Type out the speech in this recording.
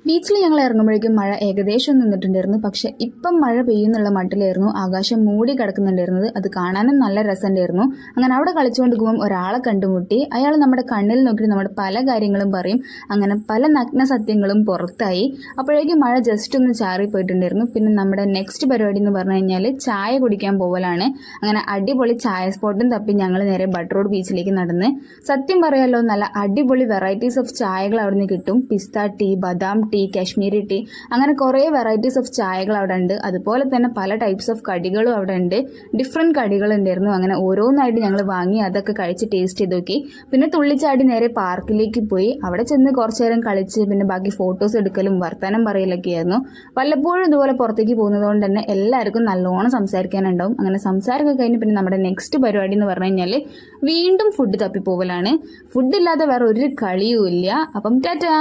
ബീച്ചിൽ ഞങ്ങൾ ഇറങ്ങുമ്പോഴേക്കും മഴ ഏകദേശം നിന്നിട്ടുണ്ടായിരുന്നു. പക്ഷെ ഇപ്പം മഴ പെയ്യുന്നുള്ള മട്ടിലായിരുന്നു ആകാശം മൂടി കിടക്കുന്നുണ്ടായിരുന്നത്. അത് കാണാനും നല്ല രസമുണ്ടായിരുന്നു. അങ്ങനെ അവിടെ കളിച്ചുകൊണ്ടിരിക്കുമ്പം ഒരാളെ കണ്ടുമുട്ടി. അയാൾ നമ്മുടെ കണ്ണിൽ നോക്കി നമ്മുടെ പല കാര്യങ്ങളും പറയും. അങ്ങനെ പല നഗ്ന സത്യങ്ങളും പുറത്തായി. അപ്പോഴേക്കും മഴ ജസ്റ്റ് ഒന്ന് ചാറിപ്പോയിട്ടുണ്ടായിരുന്നു. പിന്നെ നമ്മുടെ നെക്സ്റ്റ് പരിപാടി എന്ന് പറഞ്ഞു കഴിഞ്ഞാൽ ചായ കുടിക്കാൻ പോകലാണ്. അങ്ങനെ അടിപൊളി ചായ സ്പോട്ടും തപ്പി ഞങ്ങൾ നേരെ ബട്ട് റോഡ് ബീച്ചിലേക്ക് നടന്ന്. സത്യം പറയാലോ, നല്ല അടിപൊളി വെറൈറ്റീസ് ഓഫ് ചായകൾ അവിടെ നിന്ന് കിട്ടും. പിസ്ത ടീ, ബദാം ടീ, കാശ്മീരി ടീ, അങ്ങനെ കുറേ വെറൈറ്റീസ് ഓഫ് ചായകൾ അവിടെ ഉണ്ട്. അതുപോലെ തന്നെ പല ടൈപ്സ് ഓഫ് കടികളും അവിടെ ഉണ്ട്. ഡിഫറെൻറ്റ് കടികൾ ഉണ്ടായിരുന്നു. അങ്ങനെ ഓരോന്നായിട്ട് ഞങ്ങൾ വാങ്ങി അതൊക്കെ കഴിച്ച് ടേസ്റ്റ് ചെയ്ത് നോക്കി. പിന്നെ തുള്ളിച്ചാടി നേരെ പാർക്കിലേക്ക് പോയി. അവിടെ ചെന്ന് കുറച്ചു നേരം കളിച്ച് പിന്നെ ബാക്കി ഫോട്ടോസ് എടുക്കലും വർത്തമാനം പറയലൊക്കെ ആയിരുന്നു. വല്ലപ്പോഴും ഇതുപോലെ പുറത്തേക്ക് പോകുന്നത് കൊണ്ട് തന്നെ എല്ലാവർക്കും നല്ലോണം സംസാരിക്കാനുണ്ടാവും. അങ്ങനെ സംസാരമൊക്കെ കഴിഞ്ഞ് പിന്നെ നമ്മുടെ നെക്സ്റ്റ് പരിപാടി എന്ന് പറഞ്ഞു കഴിഞ്ഞാൽ വീണ്ടും ഫുഡ് തപ്പിപ്പോവലാണ്. ഫുഡ് ഇല്ലാതെ വേറെ ഒരു കളിയും ഇല്ല. അപ്പം ടാറ്റാ.